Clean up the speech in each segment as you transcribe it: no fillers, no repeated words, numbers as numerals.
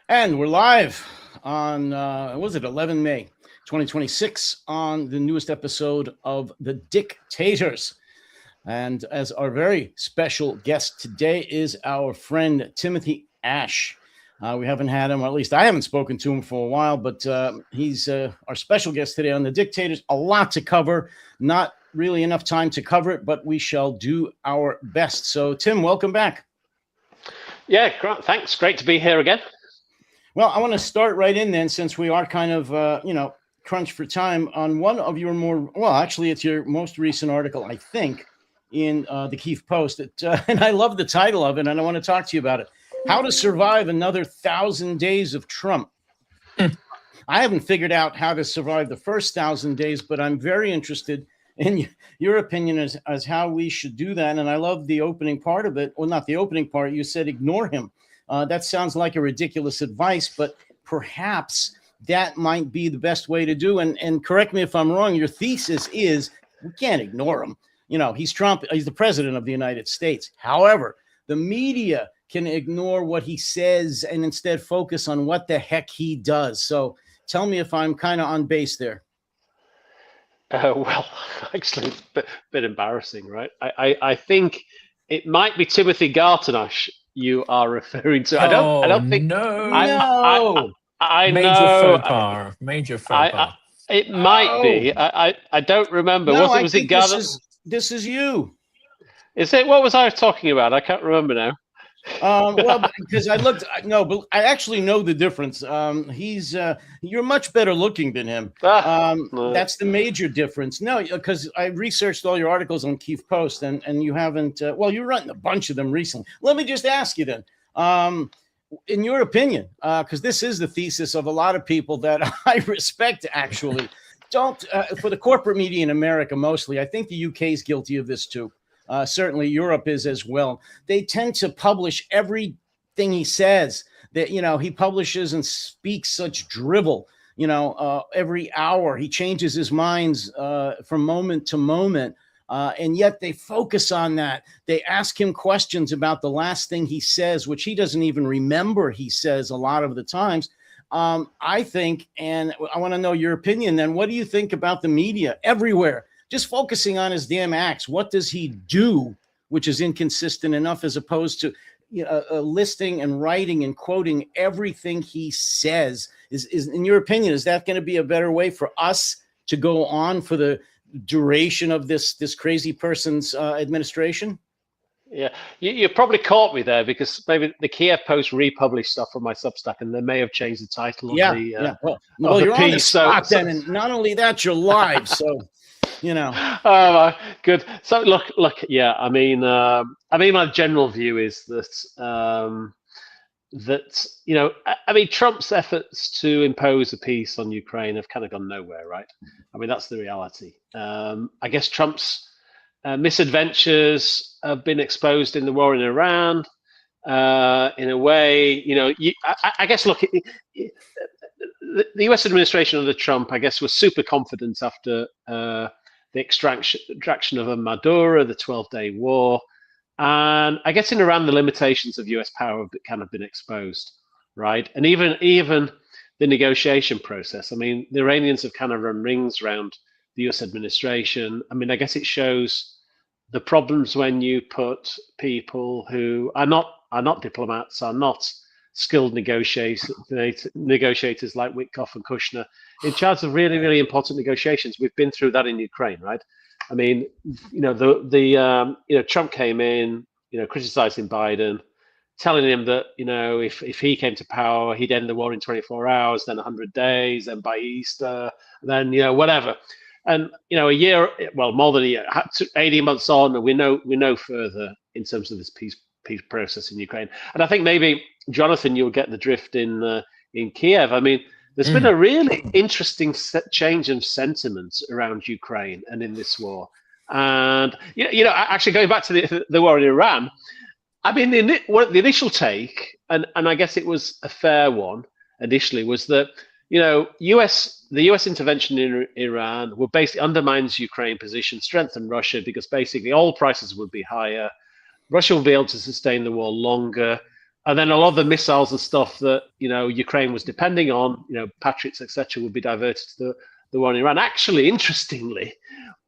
And we're live on, was it 11 May 2026 on the newest episode of The Dictators. And as our very special guest today is our friend Timothy Ash. We haven't had him, or at least I haven't spoken to him for a while, but he's our special guest today on The Dictators. A lot to cover, not really enough time to cover it, but we shall do our best. So, Tim, welcome back. Yeah, thanks. Great to be here again. Well, I want to start right in then, since we are kind of, crunched for time, on one of your actually, it's your most recent article, I think, in the Keith Post. And I love the title of it, and I want to talk to you about it. How to Survive Another 1,000 Days of Trump. I haven't figured out how to survive the first 1,000 days, but I'm very interested in your opinion as how we should do that. And I love the opening part of it. Well, not the opening part. You said ignore him. That sounds like a ridiculous advice, but perhaps that might be the best way to do. And correct me if I'm wrong. Your thesis is we can't ignore him. You know, he's Trump. He's the president of the United States. However, the media can ignore what he says and instead focus on what the heck he does. So tell me if I'm kind of on base there. Well, actually, a bit embarrassing, right? I think it might be Timothy Gartanash you are referring to. I don't think. No. I Major know. faux pas. Major faux pas. It might be. I don't remember. No, was it Gartanash? This is you. Is it? What was I talking about? I can't remember now. Well, because but I actually know the difference. You're much better looking than him. No. That's the major difference. No, because I researched all your articles on Keith Post, and you haven't. You're writing a bunch of them recently. Let me just ask you then, in your opinion, because this is the thesis of a lot of people that I respect. Actually, don't for the corporate media in America mostly. I think the UK is guilty of this too. Certainly Europe is as well. They tend to publish everything he says. That, he publishes and speaks such drivel, every hour. He changes his minds from moment to moment. And yet they focus on that. They ask him questions about the last thing he says, which he doesn't even remember he says a lot of the times. I think, and I want to know your opinion then, what do you think about the media everywhere? Just focusing on his damn acts. What does he do, which is inconsistent enough, as opposed to listing and writing and quoting everything he says? Is in your opinion, is that going to be a better way for us to go on for the duration of this crazy person's administration? Yeah, you probably caught me there, because maybe the Kiev Post republished stuff from my Substack, and they may have changed the title of the Well, you're piece. On the spot then, and not only that, you're live, so. Oh, good. So look. Yeah. I mean, my general view is that Trump's efforts to impose a peace on Ukraine have kind of gone nowhere, right? I mean, that's the reality. I guess Trump's misadventures have been exposed in the war in Iran. In a way, I guess. Look, the U.S. administration under Trump, I guess, was super confident after the extraction of Maduro, the 12-day war. And I guess in Iran, the limitations of U.S. power have kind of been exposed, right? And even the negotiation process. I mean, the Iranians have kind of run rings around the U.S. administration. I mean, I guess it shows the problems when you put people who are not diplomats, are not skilled negotiators like Witkoff and Kushner in charge of really, really important negotiations. We've been through that in Ukraine, right? I mean, Trump came in, criticizing Biden, telling him that, if he came to power, he'd end the war in 24 hours, then 100 days, then by Easter, then, whatever. And, a year, well, more than a year, 18 months on, and we know further in terms of this peace process in Ukraine. And I think maybe, Jonathan, you'll get the drift in Kiev. I mean, there's been a really interesting change of sentiment around Ukraine and in this war. And actually going back to the war in Iran, I mean, the initial take, and I guess it was a fair one initially, was that the U.S. intervention in Iran will basically undermines Ukraine position, strengthen Russia, because basically oil prices would be higher. Russia will be able to sustain the war longer. And then a lot of the missiles and stuff that Ukraine was depending on, Patriots, etc., would be diverted to the war in Iran. Actually, interestingly,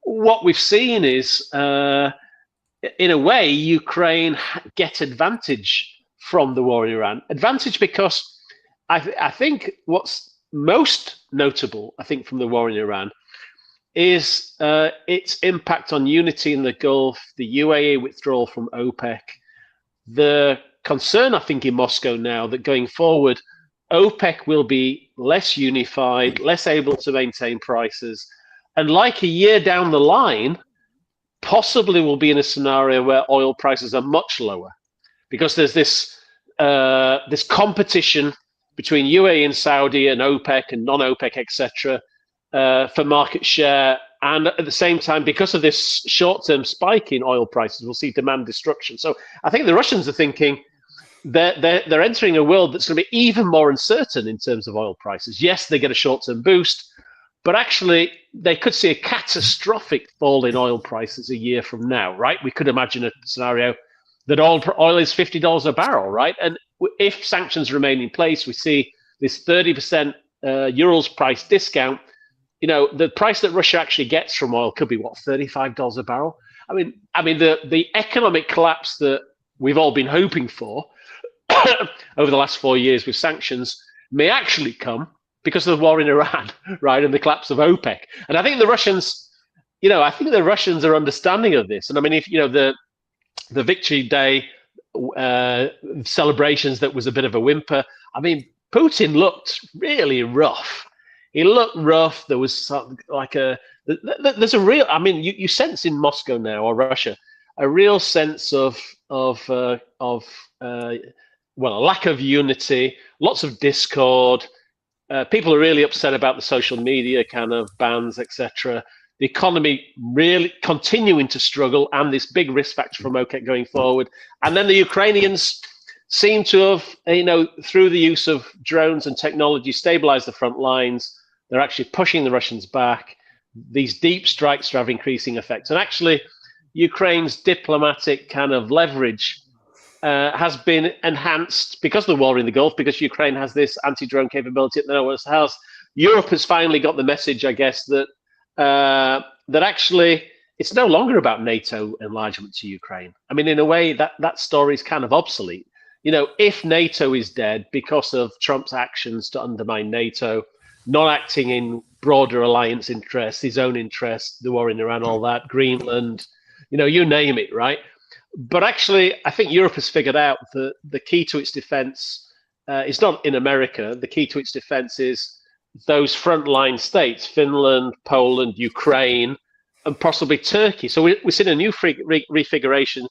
what we've seen is, in a way, Ukraine get advantage from the war in Iran. Advantage because I think what's most notable, I think, from the war in Iran is its impact on unity in the Gulf, the UAE withdrawal from OPEC, the concern, I think, in Moscow now that going forward, OPEC will be less unified, less able to maintain prices, and like a year down the line, possibly will be in a scenario where oil prices are much lower, because there's this competition between UAE and Saudi and OPEC and non-OPEC, etc., for market share. And at the same time, because of this short-term spike in oil prices, we'll see demand destruction. So I think the Russians are thinking they're entering a world that's going to be even more uncertain in terms of oil prices. Yes, they get a short-term boost, but actually they could see a catastrophic fall in oil prices a year from now, right? We could imagine a scenario that oil is $50 a barrel, right? And if sanctions remain in place, we see this 30% Urals price discount. The price that Russia actually gets from oil could be, what, $35 a barrel? I mean, the economic collapse that we've all been hoping for over the last 4 years with sanctions may actually come because of the war in Iran, right, and the collapse of OPEC. And I think the Russians, are understanding of this. And I mean, if the Victory Day celebrations, that was a bit of a whimper. I mean, Putin looked really rough. He looked rough. There was there's a real, I mean, you sense in Moscow now, or Russia, a real sense of a lack of unity, lots of discord. People are really upset about the social media kind of bans, etc. The economy really continuing to struggle, and this big risk factor from OPEC going forward. And then the Ukrainians seem to have, through the use of drones and technology, stabilized the front lines. They're actually pushing the Russians back. These deep strikes are having increasing effects. And actually, Ukraine's diplomatic kind of leverage has been enhanced because of the war in the Gulf, because Ukraine has this anti-drone capability that no one else has. Europe has finally got the message, I guess, that actually it's no longer about NATO enlargement to Ukraine. I mean, in a way, that story is kind of obsolete. If NATO is dead because of Trump's actions to undermine NATO, not acting in broader alliance interests, his own interests, the war in Iran, all that, Greenland, you name it, right? But actually, I think Europe has figured out that the key to its defense is not in America. The key to its defense is those frontline states, Finland, Poland, Ukraine, and possibly Turkey. So we're seeing a new refiguration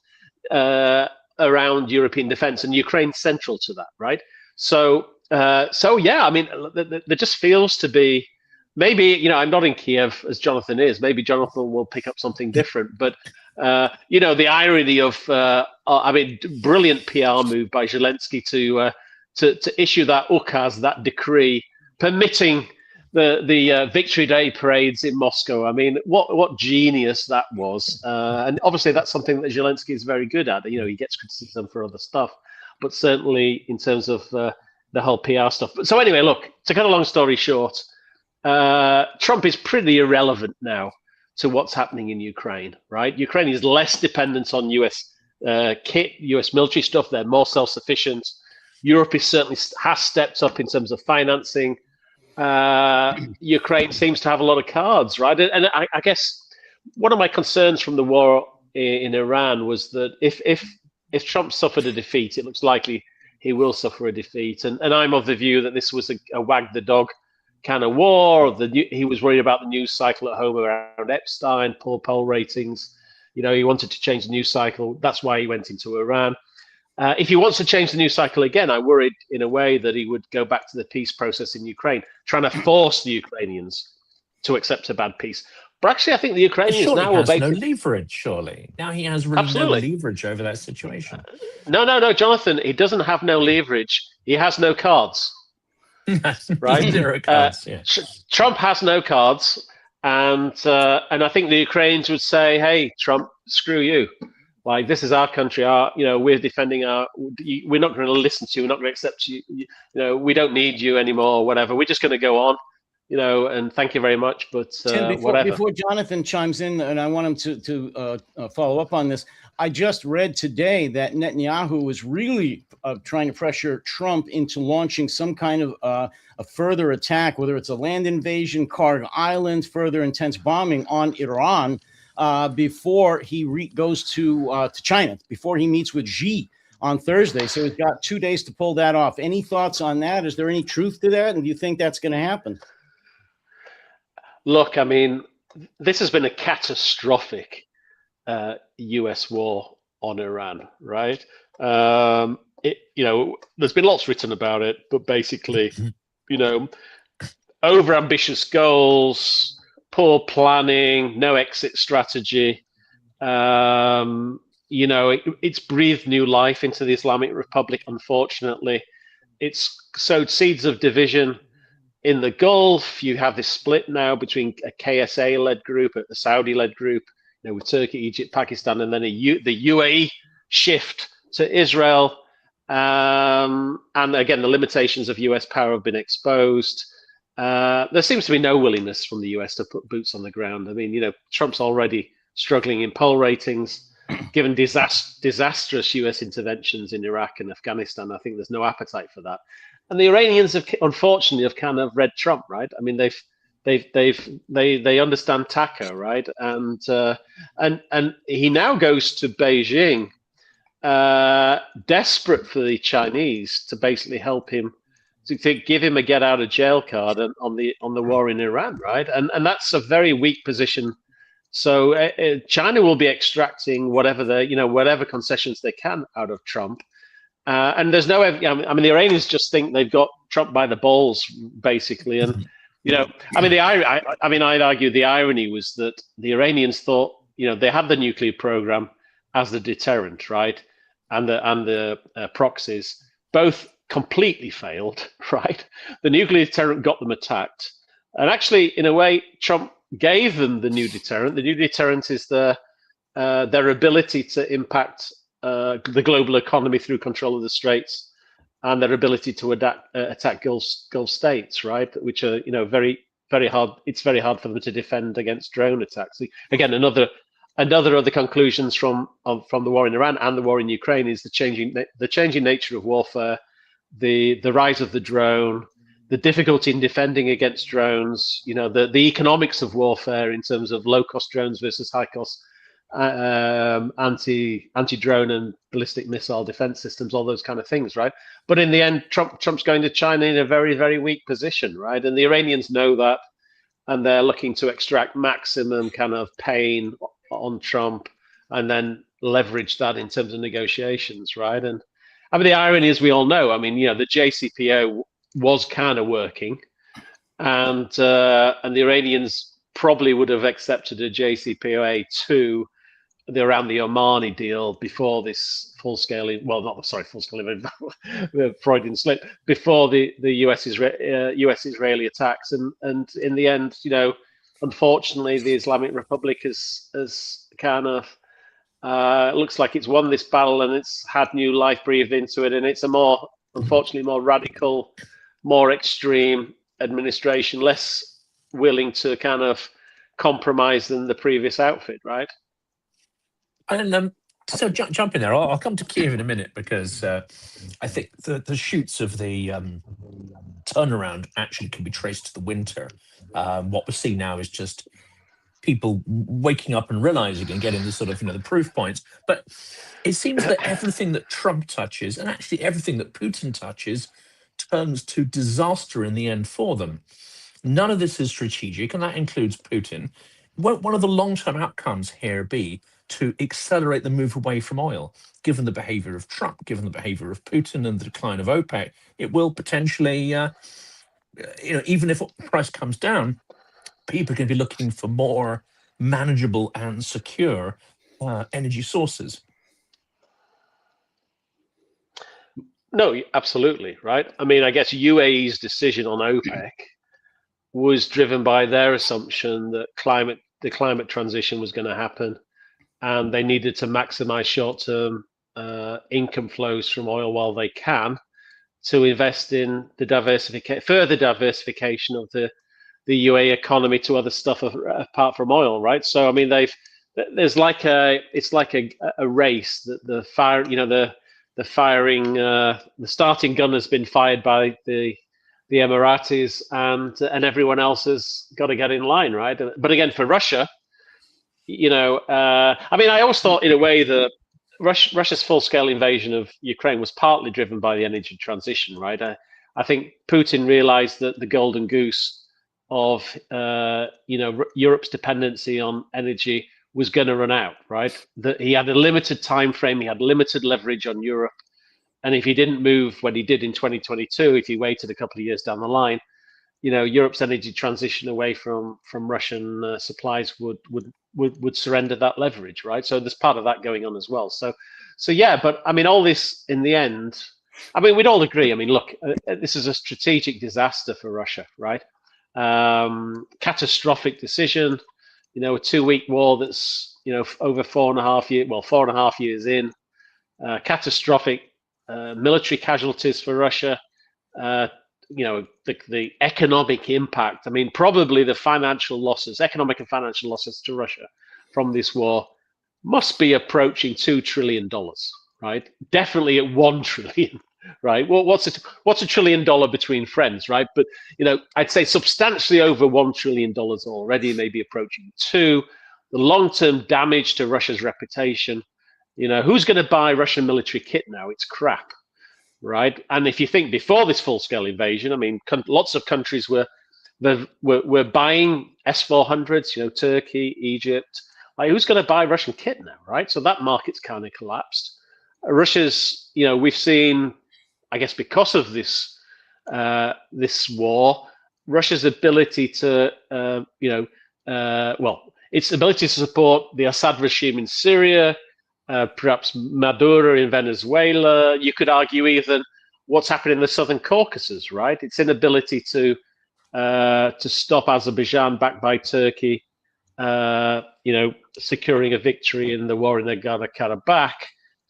around European defense, and Ukraine's central to that, right? So yeah, I mean, there just feels to be, maybe, I'm not in Kiev as Jonathan is. Maybe Jonathan will pick up something different. But, the irony of, brilliant PR move by Zelensky to issue that ukaz, that decree, permitting the Victory Day parades in Moscow. I mean, what genius that was. And obviously that's something that Zelensky is very good at. He gets criticism for other stuff, but certainly in terms of the whole PR stuff. So anyway, look, to cut a long story short, Trump is pretty irrelevant now to what's happening in Ukraine, right? Ukraine is less dependent on US kit, US military stuff. They're more self-sufficient. Europe certainly has stepped up in terms of financing. Ukraine seems to have a lot of cards, right? And I guess one of my concerns from the war in Iran was that if Trump suffered a defeat, it looks likely he will suffer a defeat. And I'm of the view that this was a wag the dog kind of war. He was worried about the news cycle at home around Epstein, poor poll ratings. He wanted to change the news cycle. That's why he went into Iran. If he wants to change the news cycle again, I worried in a way that he would go back to the peace process in Ukraine, trying to force the Ukrainians to accept a bad peace. But actually, I think the Ukrainians surely now has will no leverage. Surely now he has really Absolutely. no leverage over that situation. No, Jonathan. He doesn't have no leverage. He has no cards. Right? Zero cards. Yeah. Trump has no cards, and I think the Ukrainians would say, "Hey, Trump, screw you." Like, this is our country. We're defending we're not going to listen to you. We're not going to accept you. We don't need you anymore. Whatever. We're just going to go on. And thank you very much. But Tim, whatever. Before Jonathan chimes in, and I want him to follow up on this, I just read today that Netanyahu was really trying to pressure Trump into launching some kind of a further attack, whether it's a land invasion, Karg Island, further intense bombing on Iran before he goes to China, before he meets with Xi on Thursday. So he's got 2 days to pull that off. Any thoughts on that? Is there any truth to that? And do you think that's going to happen? Look, I mean, this has been a catastrophic U.S. war on Iran, right? There's been lots written about it, but basically, over-ambitious goals, poor planning, no exit strategy. It's breathed new life into the Islamic Republic, unfortunately. It's sowed seeds of division in the Gulf. You have this split now between a KSA-led group, a Saudi-led group, with Turkey, Egypt, Pakistan, and then the UAE shift to Israel. And again, the limitations of US power have been exposed. There seems to be no willingness from the US to put boots on the ground. I mean, Trump's already struggling in poll ratings. Given disastrous US interventions in Iraq and Afghanistan, I think there's no appetite for that. And the Iranians unfortunately have kind of read Trump, right? I mean, they understand Taka, right? And he now goes to Beijing, desperate for the Chinese to basically help him, to give him a get out of jail card on the war in Iran, right? And that's a very weak position. So China will be extracting whatever concessions they can out of Trump. And there's no, I mean, the Iranians just think they've got Trump by the balls, basically. And, I'd argue the irony was that the Iranians thought, they had the nuclear program as the deterrent, right? And the proxies, both completely failed, right? The nuclear deterrent got them attacked. And actually, in a way, Trump gave them the new deterrent. The new deterrent is their ability to impact the global economy through control of the straits, and their ability to attack Gulf states, right? Which are very, very hard. It's very hard for them to defend against drone attacks. Again, another of the conclusions from the war in Iran and the war in Ukraine is the changing nature of warfare, the rise of the drone, the difficulty in defending against drones, the economics of warfare in terms of low-cost drones versus high-cost anti-drone and ballistic missile defense systems, all those kind of things, right? But in the end, Trump's going to China in a very, very weak position, right? And the Iranians know that, and they're looking to extract maximum kind of pain on Trump and then leverage that in terms of negotiations, right? And I mean, the irony is, we all know, I mean, the JCPOA was kind of working, and the Iranians probably would have accepted a JCPOA too around the Omani deal before this Freudian slip, before the US-Israeli attacks, and in the end, unfortunately, the Islamic Republic has kind of looks like it's won this battle, and it's had new life breathed into it, and it's unfortunately more radical, more extreme administration, less willing to kind of compromise than the previous outfit, right? And so jump in there. I'll come to Kiev in a minute, because I think the shoots of the turnaround actually can be traced to the winter. What we're seeing now is just people waking up and realizing and getting the sort of the proof points. But it seems that everything that Trump touches, and actually everything that Putin touches, turns to disaster in the end for them. None of this is strategic, and that includes Putin. Won't one of the long-term outcomes here be to accelerate the move away from oil? Given the behavior of Trump, given the behavior of Putin and the decline of OPEC, it will potentially, even if the price comes down, people are going to be looking for more manageable and secure energy sources. No, absolutely, right? I mean, I guess UAE's decision on OPEC was driven by their assumption that the climate transition was going to happen, and they needed to maximize short-term income flows from oil while they can, to invest in the further diversification of the UAE economy to other stuff apart from oil, right? So I mean, it's like a race that the starting gun has been fired by the Emiratis, and everyone else has got to get in line, right? But again, for Russia, I mean, I always thought in a way that Russia's full-scale invasion of Ukraine was partly driven by the energy transition, right? I think Putin realized that the golden goose of Europe's dependency on energy was going to run out, right? That he had a limited time frame, he had limited leverage on Europe, and if he didn't move when he did in 2022, if he waited a couple of years down the line, Europe's energy transition away from Russian supplies would surrender that leverage, right? So there's part of that going on as well. So yeah, but I mean, all this in the end, I mean, we'd all agree. I mean, look, this is a strategic disaster for Russia, right? Catastrophic decision, a 2-week war that's over 4.5 years in, catastrophic military casualties for Russia, the economic impact. I mean, probably the economic and financial losses to Russia from this war must be approaching $2 trillion, right? Definitely at 1 trillion. Right. Well, what's $1 trillion between friends, right? But I'd say substantially over $1 trillion already, maybe approaching 2. The long-term damage to Russia's reputation. Who's going to buy Russian military kit now? It's crap, right? And if you think before this full-scale invasion, I mean, lots of countries were buying S-400s. Turkey, Egypt. Like, who's going to buy Russian kit now, right? So that market's kind of collapsed. Russia's, we've seen, I guess, because of this war, Russia's ability to, its ability to support the Assad regime in Syria, perhaps Maduro in Venezuela. You could argue even what's happening in the Southern Caucasus, right? Its inability to stop Azerbaijan, backed by Turkey, securing a victory in the war in Nagorno-Karabakh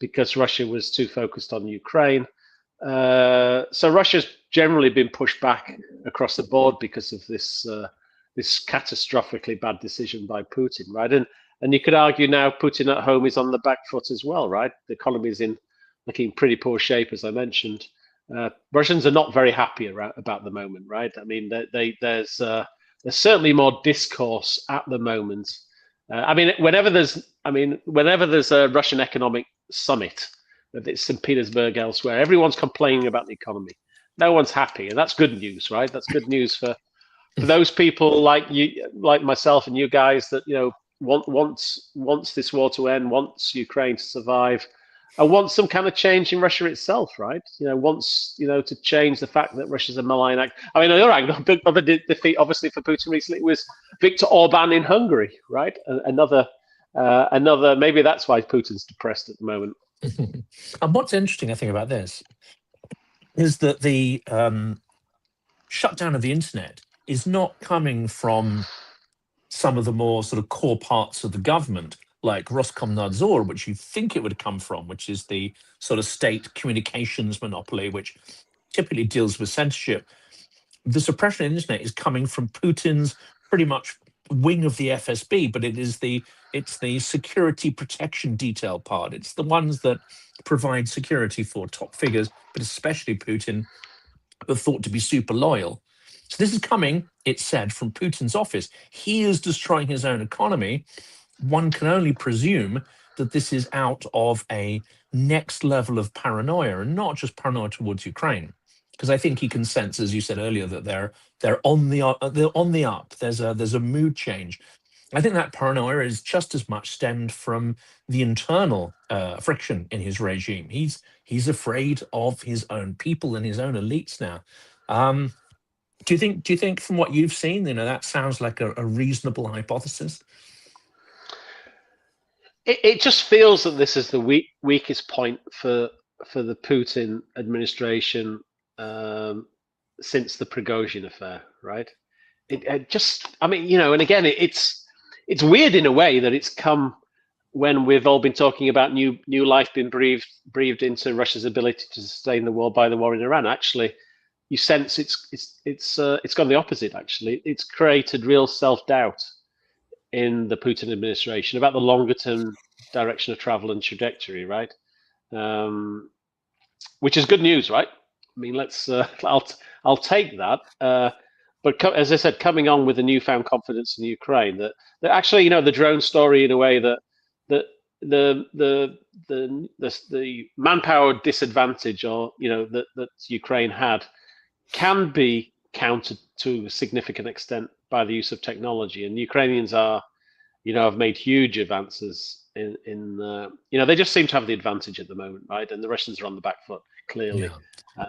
because Russia was too focused on Ukraine. So Russia's generally been pushed back across the board because of this catastrophically bad decision by Putin, right? And you could argue now Putin at home is on the back foot as well, right? The economy is looking pretty poor shape, as I mentioned. Russians are not very happy about the moment, right? I mean, there's certainly more discourse at the moment. Whenever there's a Russian economic summit, whether it's St. Petersburg, elsewhere, everyone's complaining about the economy. No one's happy, and that's good news, right? That's good news for those people like you, like myself, and you guys that wants this war to end, wants Ukraine to survive, and wants some kind of change in Russia itself, right? Wants to change the fact that Russia's a malign act. I mean, all right, big other defeat, obviously, for Putin recently was Viktor Orban in Hungary, right? Another. Maybe that's why Putin's depressed at the moment. And what's interesting, I think, about this is that the shutdown of the internet is not coming from some of the more sort of core parts of the government, like Roskomnadzor, which you think it would come from, which is the sort of state communications monopoly, which typically deals with censorship. The suppression of the internet is coming from Putin's pretty much wing of the FSB, but it's the security protection detail part. It's the ones that provide security for top figures, but especially Putin, are thought to be super loyal. So this is coming, it's said, from Putin's office. He is destroying his own economy. One can only presume that this is out of a next level of paranoia, and not just paranoia towards Ukraine, because I think he can sense, as you said earlier, that they're on the up. There's a mood change. I think that paranoia is just as much stemmed from the internal friction in his regime. He's afraid of his own people and his own elites now. Do you think from what you've seen, that sounds like a reasonable hypothesis? It just feels that this is the weakest point for the Putin administration since the Prigozhin affair, right? And again, it's weird in a way that it's come when we've all been talking about new life being breathed into Russia's ability to sustain the war by the war in Iran, actually, you sense it's gone the opposite. Actually, it's created real self-doubt in the Putin administration about the longer-term direction of travel and trajectory, right? Which is good news, right? I mean, I'll take that. But as I said, coming on with a newfound confidence in Ukraine, that actually, the drone story, in a way, that the manpower disadvantage, or that Ukraine had, can be countered to a significant extent by the use of technology, and Ukrainians have made huge advances in they just seem to have the advantage at the moment, right? And the Russians are on the back foot, clearly. Yeah.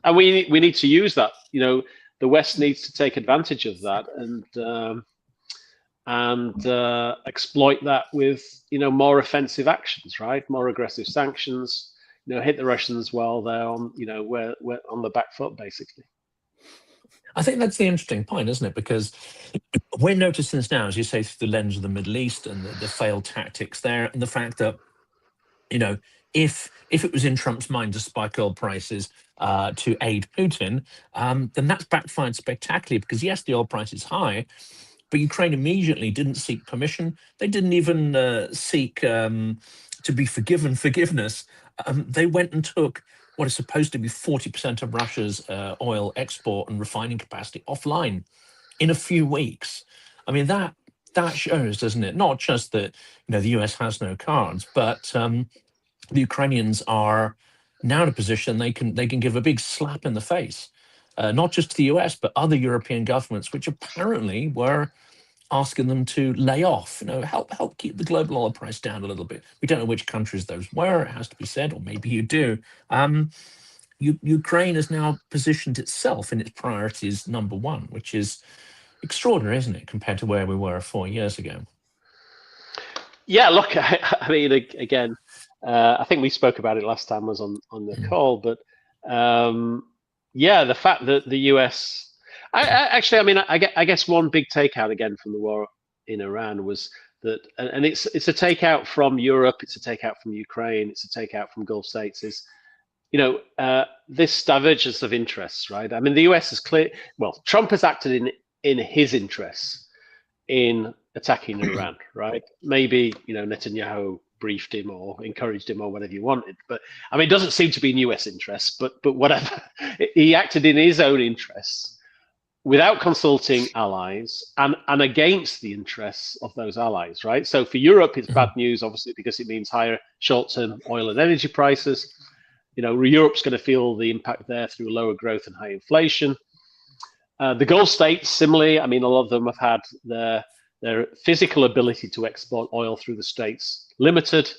And we need to use that. The West needs to take advantage of that and exploit that with more offensive actions, right? More aggressive sanctions. Hit the Russians while they're on we're on the back foot, basically. I think that's the interesting point, isn't it? Because we're noticing this now, as you say, through the lens of the Middle East and the failed tactics there, and the fact that, if it was in Trump's mind to spike oil prices to aid Putin, then that's backfired spectacularly, because yes, the oil price is high, but Ukraine immediately didn't seek permission. They didn't even seek to be forgiven forgiveness. They went and took what is supposed to be 40% of Russia's oil export and refining capacity offline in a few weeks. I mean, that shows, doesn't it? Not just that the US has no cards, but the Ukrainians are now in a position they can give a big slap in the face, not just to the US, but other European governments, which apparently were asking them to lay off, help keep the global oil price down a little bit. We don't know which countries those were, it has to be said, or maybe you do. Ukraine has now positioned itself in its priorities number one, which is extraordinary, isn't it, compared to where we were 4 years ago? Yeah, look, I mean, again, I think we spoke about it last time I was on the call, but the fact that the US, I guess one big takeout again from the war in Iran was that, and it's a takeout from Europe, it's a takeout from Ukraine, it's a takeout from Gulf states, is this divergence of interests, right? I mean, the US is clear. Well, Trump has acted in his interests in attacking Iran, right? Maybe Netanyahu briefed him or encouraged him or whatever you wanted, but I mean, it doesn't seem to be in US interests. But whatever, he acted in his own interests without consulting allies and against the interests of those allies, right? So for Europe, it's bad news, obviously, because it means higher short-term oil and energy prices. Europe's going to feel the impact there through lower growth and high inflation. The Gulf states, similarly, I mean, a lot of them have had their physical ability to export oil through the states limited,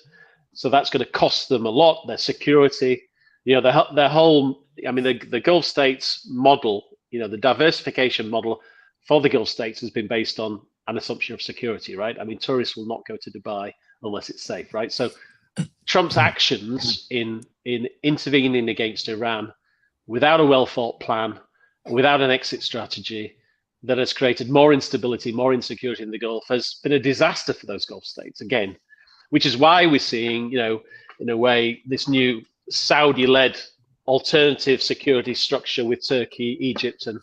so that's going to cost them a lot. Their security, their whole. I mean, the Gulf states model, the diversification model for the Gulf states has been based on an assumption of security, right? I mean, tourists will not go to Dubai unless it's safe, right? So Trump's actions in intervening against Iran without a well-thought plan, without an exit strategy that has created more instability, more insecurity in the Gulf, has been a disaster for those Gulf states, again, which is why we're seeing, in a way, this new Saudi-led alternative security structure with Turkey, Egypt, and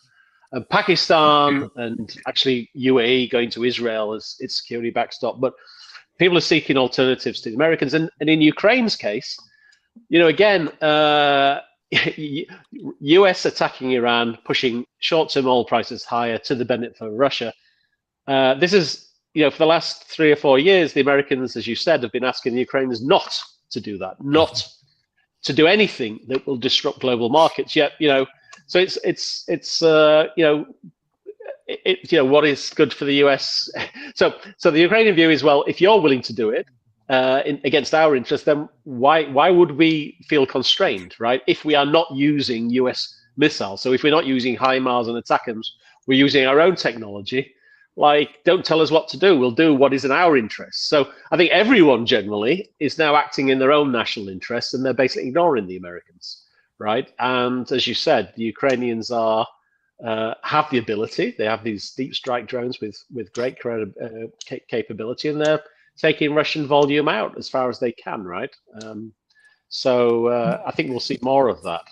Pakistan, and actually UAE going to Israel as its security backstop. But people are seeking alternatives to the Americans. And in Ukraine's case, again, US attacking Iran, pushing short-term oil prices higher to the benefit for Russia. This is, for the last 3 or 4 years, the Americans, as you said, have been asking the Ukrainians not to do that, not to do anything that will disrupt global markets. Yet, so it's what is good for the US. So the Ukrainian view is, well, if you're willing to do it against our interest, then why would we feel constrained, right? If we are not using US missiles, so if we're not using HIMARS and ATACMS, we're using our own technology. Like, don't tell us what to do. We'll do what is in our interest. So I think everyone generally is now acting in their own national interests, and they're basically ignoring the Americans, right? And as you said, the Ukrainians have the ability. They have these deep strike drones with great capability, and they're taking Russian volume out as far as they can, right? So I think we'll see more of that.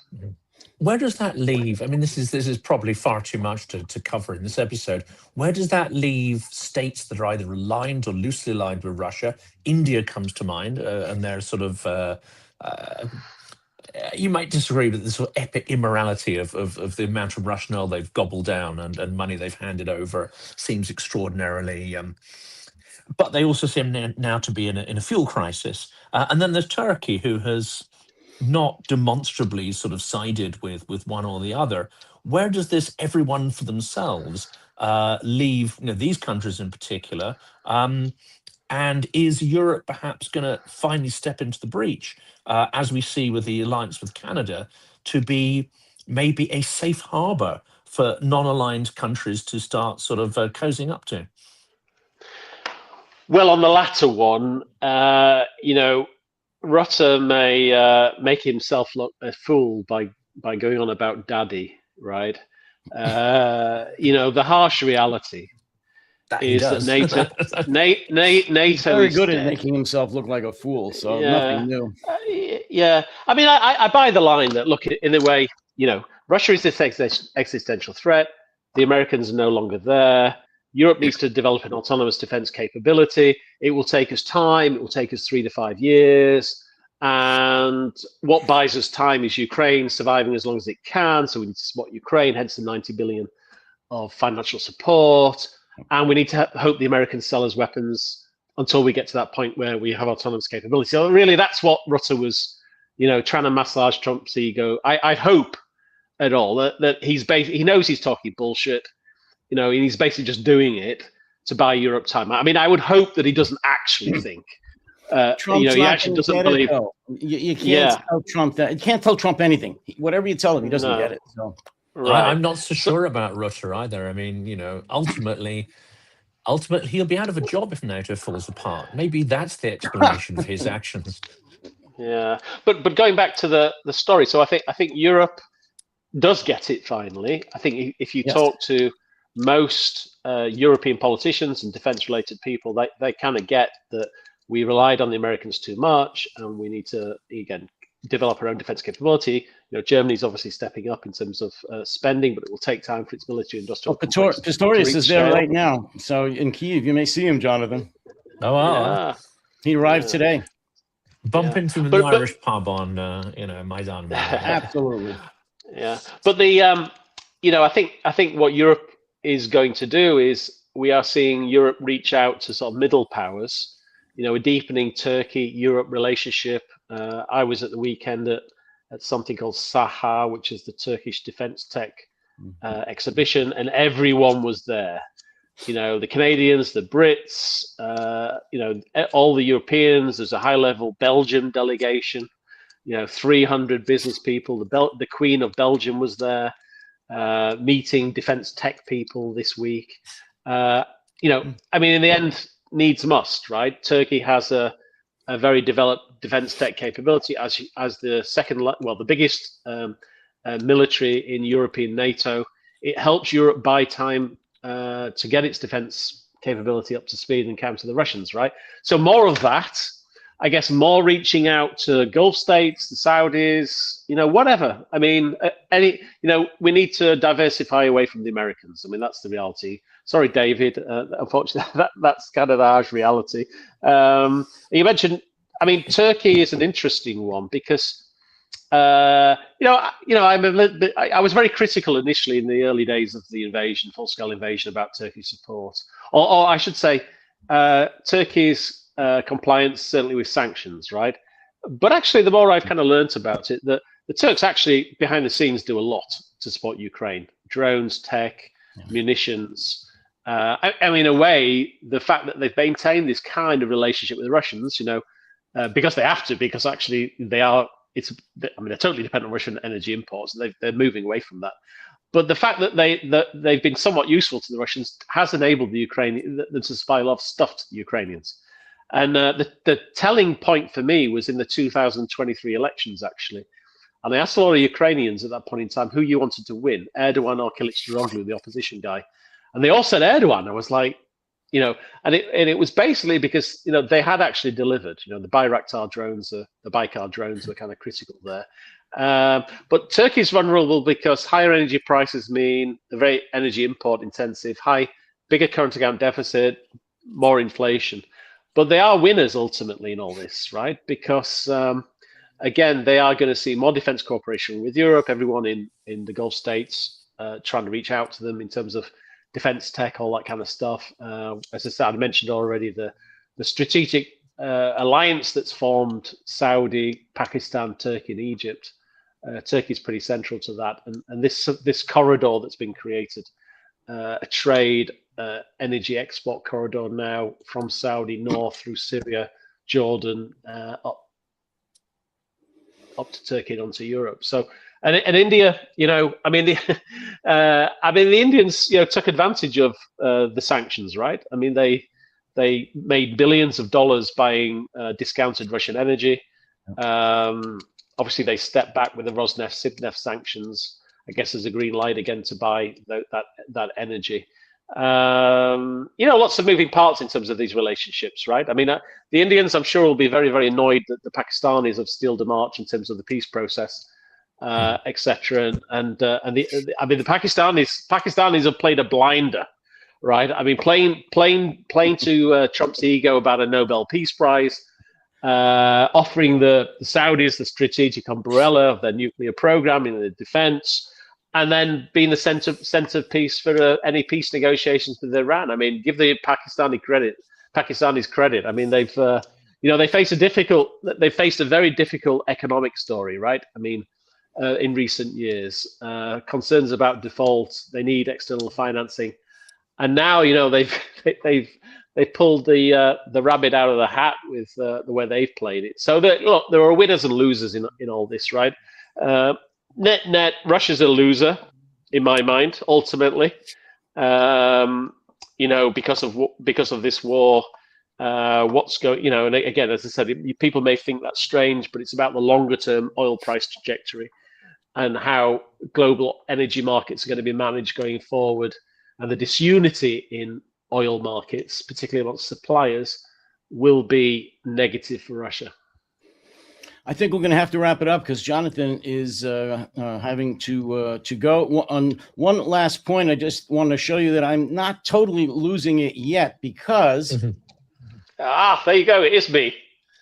Where does that leave? I mean, this is probably far too much to cover in this episode. Where does that leave states that are either aligned or loosely aligned with Russia? India comes to mind, and they're sort of. You might disagree with the sort of epic immorality of the amount of Russian oil they've gobbled down and money they've handed over seems extraordinarily. But they also seem now to be in a fuel crisis. And then there's Turkey, who has not demonstrably sort of sided with one or the other. Where does this everyone for themselves leave these countries in particular? And is Europe perhaps going to finally step into the breach, as we see with the alliance with Canada, to be maybe a safe harbor for non-aligned countries to start sort of cozying up to? Well, on the latter one, Rutte may make himself look a fool by going on about daddy, right? The harsh reality is that NATO very is good dead. at making himself look like a fool, so Yeah. nothing new. Yeah, I mean, I buy the line that, look, in a way, Russia is this existential threat. The Americans are no longer there. Europe needs to develop an autonomous defense capability. It will take us time. It will take us 3 to 5 years. And what buys us time is Ukraine surviving as long as it can. So we need to support Ukraine, hence the 90 billion of financial support. And we need to hope the Americans sell us weapons until we get to that point where we have autonomous capability. So really, that's what Rutte was, trying to massage Trump's ego. I hope at all that he knows he's talking bullshit. And he's basically just doing it to buy Europe time. I mean, I would hope that he doesn't actually think. He actually doesn't believe. You can't tell Trump that. You can't tell Trump anything. Whatever you tell him, he doesn't get it. So. Right. I'm not so sure about Rutte either. I mean, ultimately, he'll be out of a job if NATO falls apart. Maybe that's the explanation of his actions. Yeah, but going back to the story, so I think Europe does get it finally. I think if you talk to most European politicians and defense-related people, they kind of get that we relied on the Americans too much, and we need to again develop our own defense capability. Germany's obviously stepping up in terms of spending, but it will take time for its military industrial. Pistorius is there right now, so in Kyiv you may see him, Jonathan. Oh wow! Yeah. He arrived today. Bump into him in the Irish pub on, Maidan. Absolutely. Yeah, but I think what Europe is going to do is we are seeing Europe reach out to sort of middle powers. A deepening Turkey-Europe relationship. I was at the weekend at something called Saha, which is the Turkish defense tech exhibition, and everyone was there. The Canadians, the Brits, all the Europeans. There's a high-level Belgian delegation. 300 business people. The Queen of Belgium was there, meeting defense tech people this week. I mean, in the end, needs must, right? Turkey has a very developed defense tech capability as the the biggest military in European NATO. It helps Europe buy time to get its defense capability up to speed and counter the Russians, right? So more of that, I guess, more reaching out to Gulf states, the Saudis, whatever. I mean, we need to diversify away from the Americans. I mean, that's the reality. Sorry, David. Unfortunately, that's kind of the harsh reality. You mentioned, I mean, Turkey is an interesting one because, I was very critical initially in the early days of the invasion, full-scale invasion, about Turkey's support, or I should say, Turkey's compliance certainly with sanctions, right? But actually, the more I've kind of learnt about it, that the Turks actually behind the scenes do a lot to support Ukraine: drones, tech, munitions. I mean, in a way, the fact that they've maintained this kind of relationship with the Russians, because they have to, because actually they're totally dependent on Russian energy imports, and they're moving away from that. But the fact that they've been somewhat useful to the Russians has enabled them to supply a lot of stuff to the Ukrainians. And the telling point for me was in the 2023 elections, actually. And I asked a lot of Ukrainians at that point in time who you wanted to win, Erdogan or Kılıçdaroğlu, the opposition guy. And they all said Erdogan. I was like, and it was basically because they had actually delivered. The Bayraktar drones, the Baykar drones were kind of critical there. But Turkey's vulnerable because higher energy prices mean they're very energy import intensive, bigger current account deficit, more inflation. But they are winners ultimately in all this, right? Because again, they are going to see more defense cooperation with Europe. Everyone in the Gulf states trying to reach out to them in terms of defense tech, all that kind of stuff. As I said, I mentioned already the strategic alliance that's formed: Saudi, Pakistan, Turkey, and Egypt. Turkey is pretty central to that, and this corridor that's been created, a trade energy export corridor now from Saudi north through Syria, Jordan, up to Turkey and onto Europe. So, and India, the Indians, took advantage of the sanctions, right? I mean, they made billions of dollars buying discounted Russian energy. Obviously, they stepped back with the Rosneft, Sibneft sanctions. I guess there's a green light again to buy that energy. Lots of moving parts in terms of these relationships, right? I mean, the Indians, I'm sure, will be very, very annoyed that the Pakistanis have steeled a march in terms of the peace process, etc. And the Pakistanis have played a blinder, right? I mean, playing to Trump's ego about a Nobel Peace Prize, offering the Saudis the strategic umbrella of their nuclear program in the defense, and then being the centerpiece for any peace negotiations with Iran. I mean, give the Pakistanis credit. I mean, they faced a very difficult economic story, right? I mean, in recent years, concerns about default. They need external financing, and now they've pulled the rabbit out of the hat with the way they've played it. So look, there are winners and losers in all this, right? Net, Russia's a loser in my mind, ultimately. Because of this war, what's going, and again, as I said, people may think that's strange, but it's about the longer term oil price trajectory and how global energy markets are going to be managed going forward, and the disunity in oil markets, particularly amongst suppliers, will be negative for Russia. I think we're going to have to wrap it up because Jonathan is having to go. On one last point, I just want to show you that I'm not totally losing it yet because... there you go. It is me.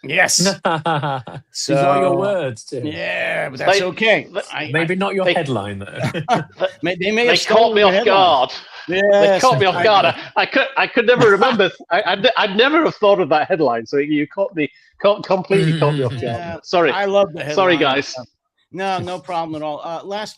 Yes. These are your words, Tim. Yeah, but that's okay. Maybe not your headline, though. They caught me off guard. Yes, they caught me off guard. I could never remember. I'd never have thought of that headline. So you completely caught me off guard. Yeah, Sorry. I love the headline. Sorry, guys. No problem at all. Last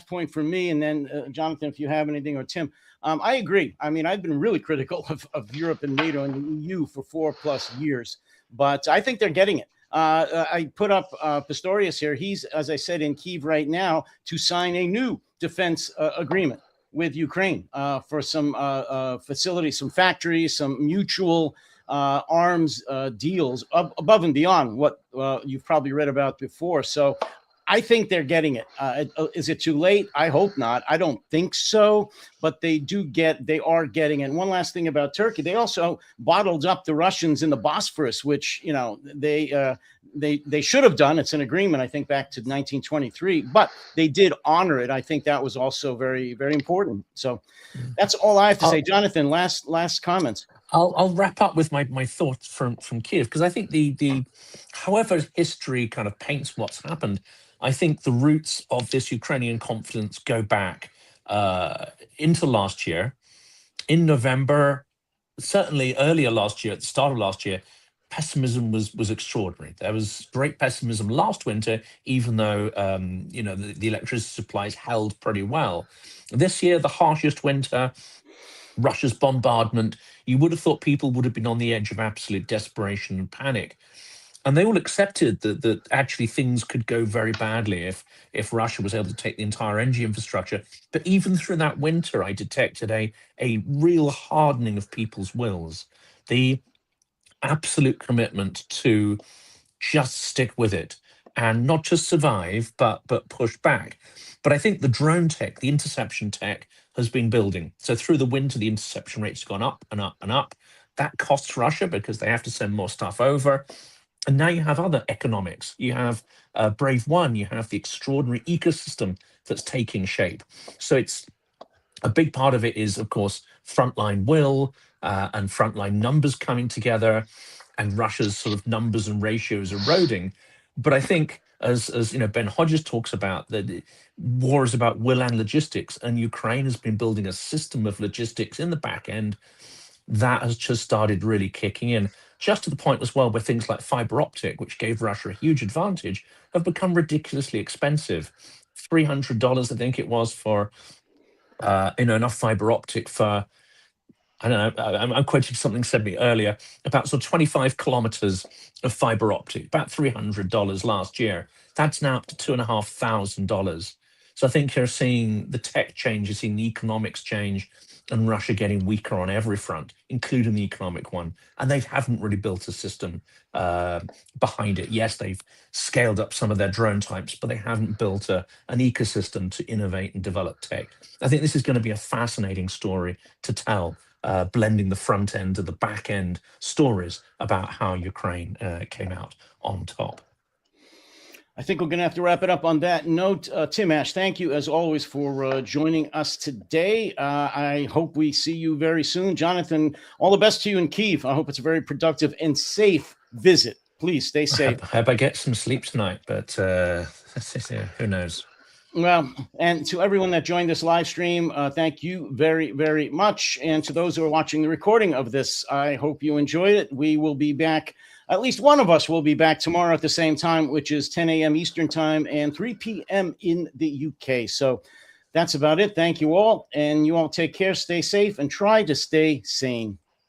point for me, and then Jonathan, if you have anything, or Tim. I agree. I mean, I've been really critical of Europe and NATO and the EU for 4+ years, but I think they're getting it. I put up Pistorius here. He's, as I said, in Kyiv right now to sign a new defense agreement with Ukraine for some facilities, some factories, some mutual arms deals above and beyond what you've probably read about before. So I think they're getting it. Is it too late? I hope not. I don't think so, but they are getting it. And one last thing about Turkey, they also bottled up the Russians in the Bosphorus, which, they should have done. It's an agreement, I think, back to 1923, but they did honor it. I think that was also very, very important. So that's all I have to say. Jonathan, last comments. I'll wrap up with my thoughts from Kiev, because I think the however history kind of paints what's happened, I think the roots of this Ukrainian confidence go back into last year. In November, certainly earlier last year, at the start of last year, pessimism was extraordinary. There was great pessimism last winter, even though the electricity supplies held pretty well. This year, the harshest winter, Russia's bombardment, you would have thought people would have been on the edge of absolute desperation and panic. And they all accepted that actually things could go very badly if Russia was able to take the entire energy infrastructure. But even through that winter, I detected a real hardening of people's wills. The absolute commitment to just stick with it and not just survive, but push back. But I think the drone tech, the interception tech, has been building. So through the winter, the interception rates have gone up and up and up. That costs Russia because they have to send more stuff over. And now you have other economics. You have Brave One, you have the extraordinary ecosystem that's taking shape. So it's a big part of it is, of course, frontline will and frontline numbers coming together, and Russia's sort of numbers and ratios eroding. But I think, as you know, Ben Hodges talks about, that war is about will and logistics, and Ukraine has been building a system of logistics in the back end that has just started really kicking in, just to the point as well where things like fiber optic, which gave Russia a huge advantage, have become ridiculously expensive. $300, I think it was, for enough fiber optic for, I don't know, I'm quoting something said me earlier about sort of 25 kilometers of fiber optic, about $300 last year. That's now up to $2,500. So I think you're seeing the tech change, you're seeing the economics change, and Russia getting weaker on every front, including the economic one. And they haven't really built a system behind it. Yes, they've scaled up some of their drone types, but they haven't built an ecosystem to innovate and develop tech. I think this is going to be a fascinating story to tell, blending the front end to the back end stories about how Ukraine came out on top. I think we're going to have to wrap it up on that note. Tim Ash, thank you as always for joining us today. I hope we see you very soon. Jonathan, all the best to you in Kyiv. I hope it's a very productive and safe visit. Please stay safe. I hope I get some sleep tonight, but who knows? Well, and to everyone that joined this live stream, thank you very, very much. And to those who are watching the recording of this, I hope you enjoyed it. We will be back. At least one of us will be back tomorrow at the same time, which is 10 a.m. Eastern time and 3 p.m. in the UK. So that's about it. Thank you all. And you all take care, stay safe, and try to stay sane.